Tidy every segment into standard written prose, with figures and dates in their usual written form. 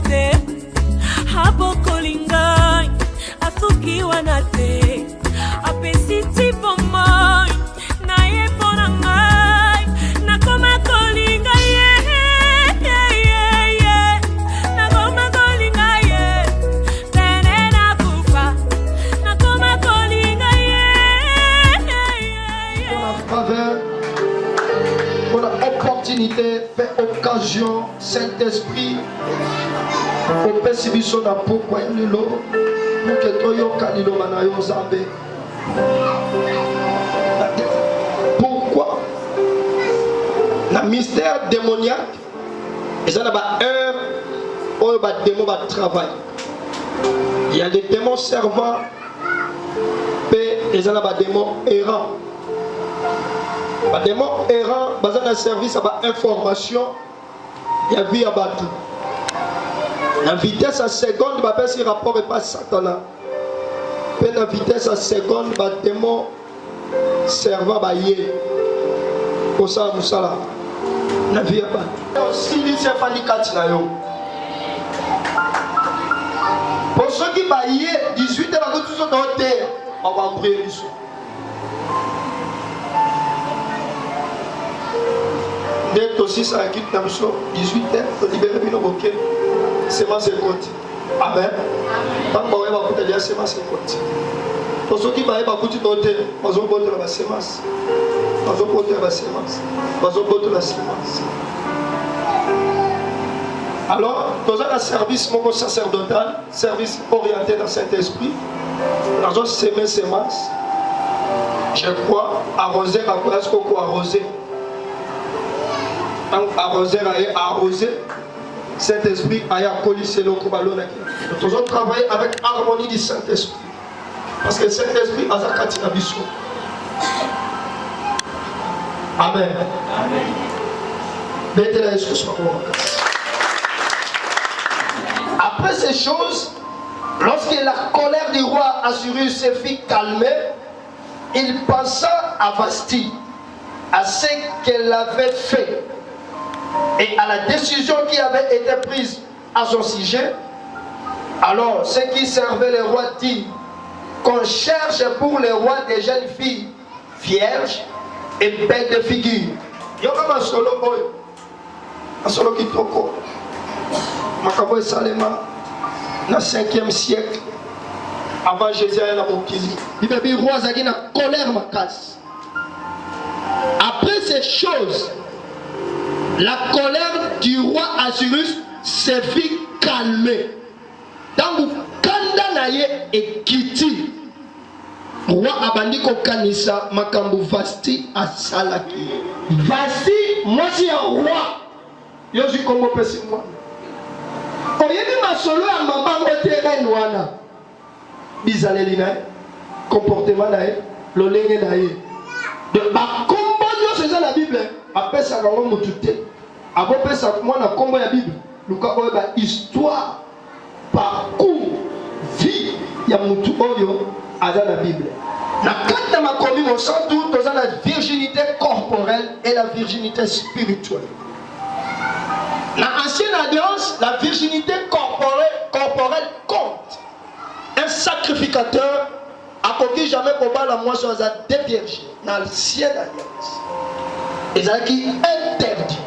te hapo kolingai asuki wanate apesi tipo moi na yepona ngai na koma kolingai na koma kolingai tene na kufa na koma kolingai pour la opportunité, fait occasion, Saint-Esprit, au Pessibiso na pourquoi il lo, pour que Toyo Kanilo Manayo Zambe. Pourquoi? Le mystère démoniaque, ils ont un démon de travail. Il y a des démons servants, et ils ont des démons errants. Les démons errants, dans un service à information, il y a vie à battre. La vitesse à seconde, si rapport et pas Satan. Puis la vitesse à seconde, les démons servant à yé. Pour ça, nous sommes là. La vie à battre. Si nous sommes fait 4 ans, pour ceux qui baillent 18 ans, tous sont en terre, on va prier. Dès aussi ça quitte la mission 18 ans, libérer le bouquet. C'est ma seconde. Amen. Tant que vous avez dit c'est ma seconde. Pour ceux qui m'avaient pas écouté noter, nous avons boté la sémence. Nous avons boté la sémence. Nous avons boté la sémence. Alors, nous avons un service mon sacerdotal, service orienté dans Saint-Esprit. Nous avons sémé sémence. Je crois arroser à quoi est-ce qu'on peut arroser? Arroser à arroser, Saint-Esprit a collé le coubalon. Nous devons travailler avec harmonie du Saint-Esprit. Parce que le Saint-Esprit a zakati na biso. Amen. Après ces choses, lorsque la colère du roi Assyrus se fit calmer, il pensa à Vasti, à ce qu'elle avait fait et à la décision qui avait été prise à son sujet. Alors ceux qui servaient le roi dit qu'on cherche pour le roi des jeunes filles vierges et belles de figure. Il y a comme un solo qui toko Makabo et Salema dans le 5e siècle avant Jésus et la Mokili. Il y avait un roi qui a colère ma casse. Après ces choses, la colère du roi Assyrus se fit calmer. Dans le Kandanaye et Kiti, roi Abandi Kokanisa Makambu Vasti à Salaki. Vasti, moi c'est un roi. Yo suis comme pesi moi. Oyebi masolo ya mabango terrain wana. Bizaleli na comportement na lolenge na ye. De ba kombo yo c'est la Bible. Apesa kango mutute. Abo pesa moi na kombo ya Bible. Luka oyo ba histoire parcours vie ya mutu oyo aza la Bible. Na kata makomi mo sans doute dans la virginité corporelle et la virginité spirituelle. Dans l'ancienne alliance, la virginité corporelle compte. Un sacrificateur a conquis jamais pour la moisson à deux vierges. Dans l'ancienne alliance, ils ont qui interdit.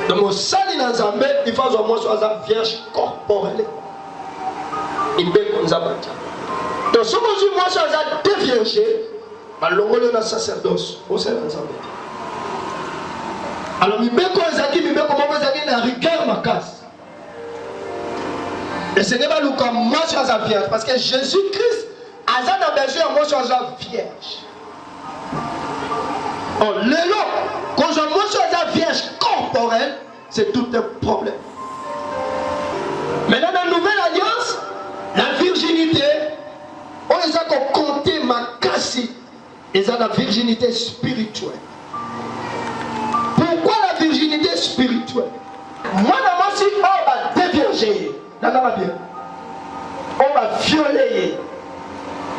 Donc, au sali dans Zambé, il faut que moisson à vierge corporelle. Il peut comme ça. Donc, si vous moisson à deux vierges, l'ongole dans le sacerdoce, au sein de Zambé. Alors, il faut que la rigueur ma casse. Et ce n'est pas le cas moi sur la vierge. Parce que Jésus-Christ a besoin de moi sur la vierge. Oh, quand je moi sur la vierge corporelle, c'est tout un problème. Mais dans la nouvelle alliance, la virginité, on les a compté ma casse. Ils ont la virginité spirituelle. Pourquoi la virginité spirituelle? Moi, si on va dévierger, on va violer,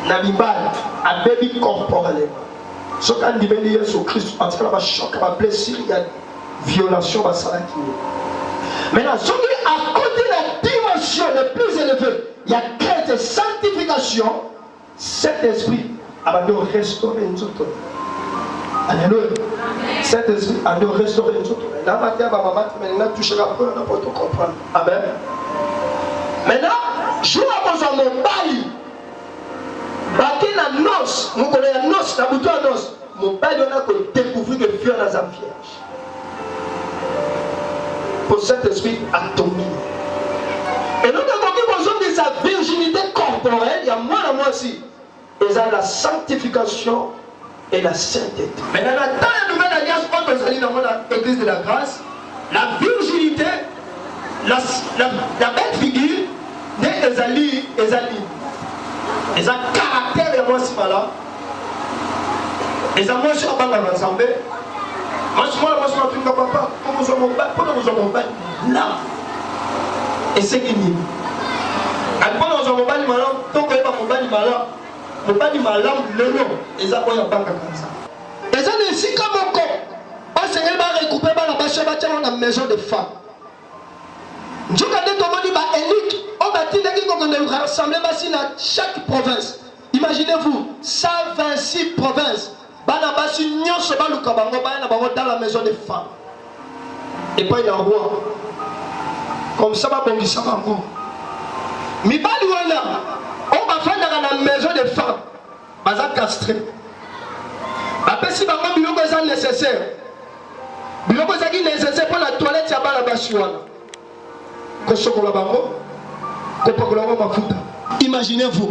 à bébé corporellement. Ce qu'on dit Jésus Christ, en tout cas, choc, blessure, il y a violation, maintenant, ce qui à côté de la dimension la plus élevée, il y a crainte et sanctification. Cet esprit a de restaurer une autre. Alléluia. Cet esprit a de restaurer une autre. Maintenant, toucher la preuve, on n'a pas tout comprendre. Amen. Maintenant, je vais avoir mon bail. Baké la noce, nous connaissons la noce, la bouton à noce. Mon bail, on a découvert que Dieu a la vierge. Pour cet esprit a tombé. Et nous avons besoin de sa virginité corporelle, il y a moi aussi. Et ça, la sanctification et la sainteté. Maintenant, dans la nouvelle alliance, quand nous allons dans l'église de la grâce, la virginité, la belle figure, n'est Ezali. Et ça caractère de moi, si voilà. Et ça, moi, je suis en bas ensemble. Moi, je suis en train de papa. Pour nous avons mon bain, là. Et c'est qui dit. Après, nous avons mon bain, tant qu'on n'est pas mon bain, mon bain, le nom. Et ça, on y a pas comme ça. Et ça, c'est comme mon corps. On s'est recouper dans la maison de femmes. Je regardais tout le monde dit, Élique, on va dire qu'on a rassemblé dans chaque province. Imaginez-vous, 126 provinces. Dans la maison des femmes. Et puis il y a un roi. Comme ça, on va ça va. Mais on va faire dans la maison des femmes. On va castrer. Après, si on va nécessaire. On va nécessaire pour la toilette, il y a la basuana. Imaginez-vous,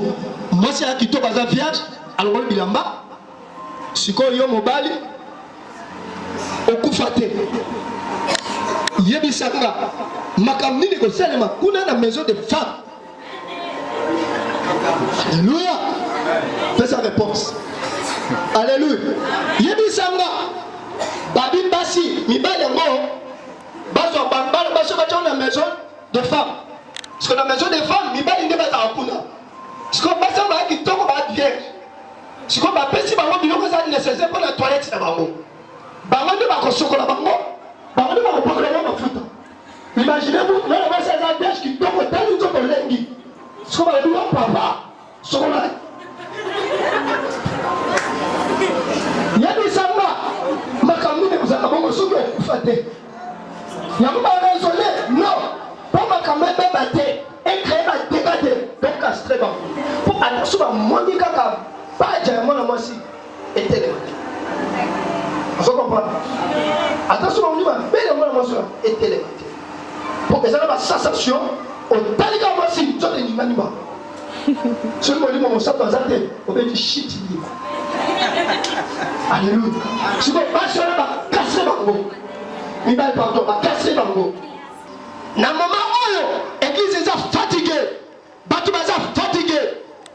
moi c'est un qui tombe à vierge, alors on bilamba, si on y a mobile, on coufate. Yebisanga, makamni de Goselema, on a la maison de femmes. Alléluia. Fais sa réponse. Alléluia. Yebisanga, Babim Bassi, Mibal Yango, Basso Bambal, Basso Bachon, la maison de femmes. Parce que la maison des femmes, Mibal n'est pas à Kuna. Parce que Bassa va qui tombe à vierge. Si on va passer par le bureau, ça nécessaire pour la toilette, c'est là-bas. Baron de Bakosoko là-bas. Baron de Bakosoko là-bas. Imaginez-vous, là, on va faire la vierge qui tombe au temps où on l'a dit. Ce qu'on va dire, papa, ce qu'on a. Il y a des samba. Ma camine, vous avez un souffle, vous faites. Il y a pas raisonné. Non. Pour ma camine, battre. Et créer la dégâts. Donc, castrer. Pour aller sur la monica. Pas diamant moi aussi. Et télématé. Vous comprenez? Attention, on dit, mais moi aussi. Et télématé. Pour que ça ait une sensation. Au talika moi aussi. Tu as des animaux. Si on dit, mon sabre dans la tête, on va dire shit. Alléluia. Si on va sur la casser dans le il va pardon, va casser dans le mot. Dans le moment où l'église est fatiguée, Batu Baza fatigué,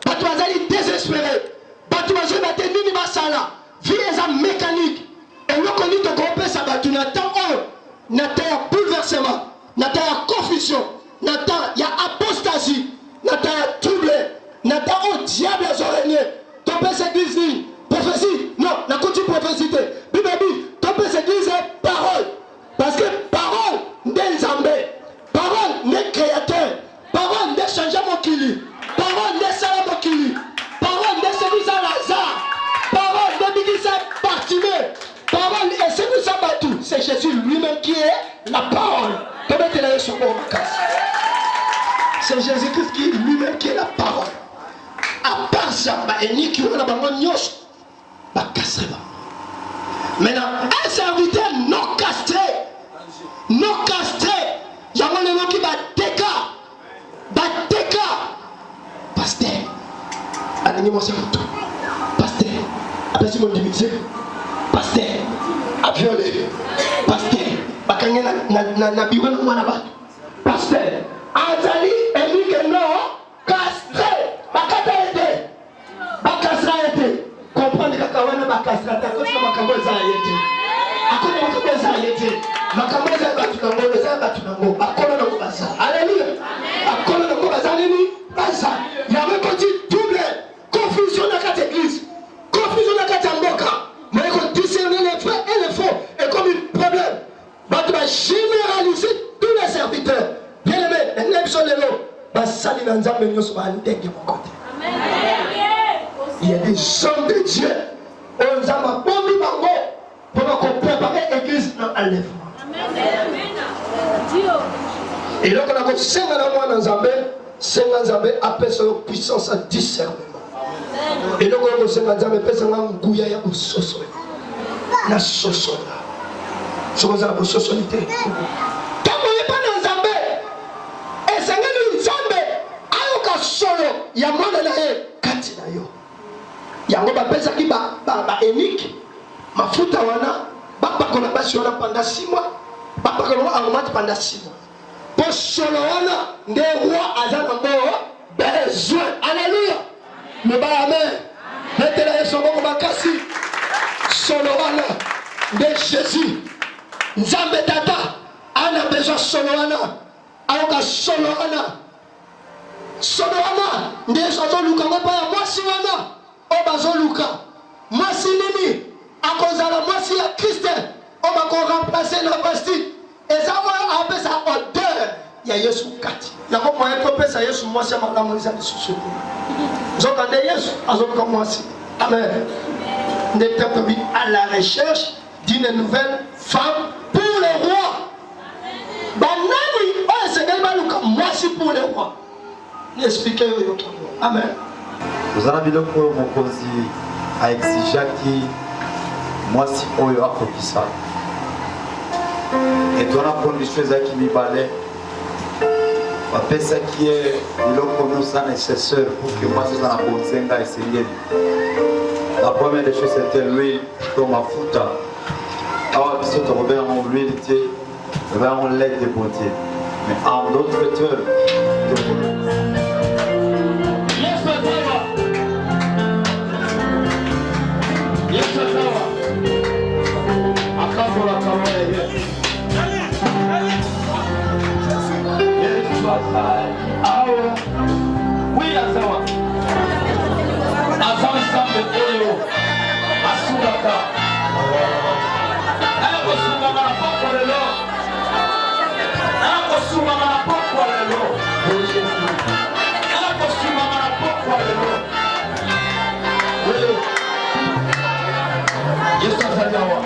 Batu Baza est désespéré, Batu Baza est tenu à Sala, vie est mécanique, et nous connaissons que groupe ça Batu Nathan, Nathan a bouleversement, Nathan a confusion, Nathan il y a apostasie, Nathan a troublé, Nathan au diable a régné, ton père s'église, prophétie, non, la continue prophécité, Bible dit, ton père s'église parole. Parce que parole n'est Zambé, parole n'est créateur, parole n'est changé mon kili, parole n'est salé mon kili, parole n'est celui à Lazare, parole n'est bigisa partimé, parole est celui à Batou. C'est Jésus lui-même qui est la parole. Comment tu l'as sur mon casse? C'est Jésus-Christ qui lui-même qui est la parole. À part ça, il n'y a qui a pas de casser. Maintenant, un serviteur non castré, il y a un nom qui va déca, pasteur, allez-moi c'est tout, pasteur, après si mon dimitri, pasteur, à violer, pasteur, na biwa na mwana ba, pasteur, azali elike non, castré, bakasra été, comprendre kakawana bakasra, ta kosa makambo za été. Akona makambo za été. Makambo za batunango, akona na kubaza. Alléluia. Akona na kubaza nini? Baza. Il y avait petit double confusion dans cette église. Confusion dans cette mboka. Mais qu'on discerner les vrais et les faux est comme un problème. Mais tu vas généraliser tous les serviteurs. Bien Nzambe nyonso ba ndenge moko te. Il y a des hommes de Dieu. On a bombi bango pour qu'on prépare l'église dans l'enlèvement. Et donc on a dit senga na mwana Nzambe appelle sa puissance à discernement. Et donc on a dit senga Nzambe appelle sa nguya ya bososo. Na soso la. Ce qu'on a la bososonité. Comme on est pas dans Nzambe, et senga ni Nzambe ayoka solo ya mwana na ye kati na yo. Yango bapesaki ba énique mafuta wana bapakola basi wana pendant 6 mois bapakola augmente pendant 6 mois pour solo wana nde roi aza na mbo besoin. Alléluia. Me ba amen. Metela yeso ngoko makasi solo wana nde Jésus Nzambe tata ana besoin solo wana aoka solo wana nde sozo luka ngapa ya mwasi wana Obazo Luka, mwasi nini akozala mwasi ya Christ obako remplacer na pasti ezawa apesa odeur ya Yesu kati yango moyen to pesa Yesu mwasi amakamu za lisusu zoka nde Yesu azoka mwasi. Amen. Nous sommes à la recherche d'une nouvelle femme pour le roi. Banani o Seigneur baluka mwasi pour le roi. N'expliquez yo. Amen. Nous avons biloko mokonzi a exigaki mwasi oyo akokisa. Et on a condition ezaki mibale. Bapesa qui est biloko nous nécessaire pour que mwasi za na bonzenga esengeli. La première des choses c'était l'huile pour mafuta. Alors biso to robert en huile té, robert en lait de beauté. Mais en d'autres termes, oui, azawa. Azawa sambe oyo. Asubaka. Ako sumama na poko lelo. Ako sumama na poko lelo. Ako sumama na poko lelo. Oui. Yesu azawa.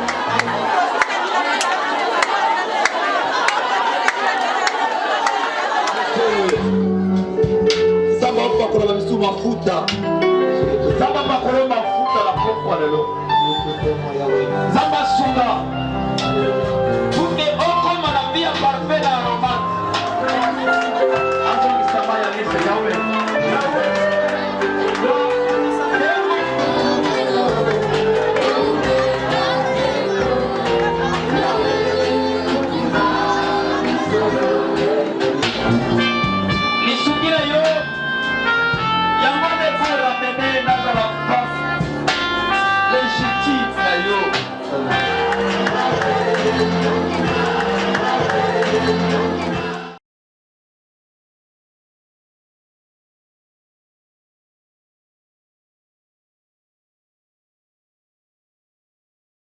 bakolo bisu mafuta zamba bakolo mafuta la pokwa lelo zamba sunga tunde okoma na bia parfait na aromate anjo kisama ya lise yawe Légitime,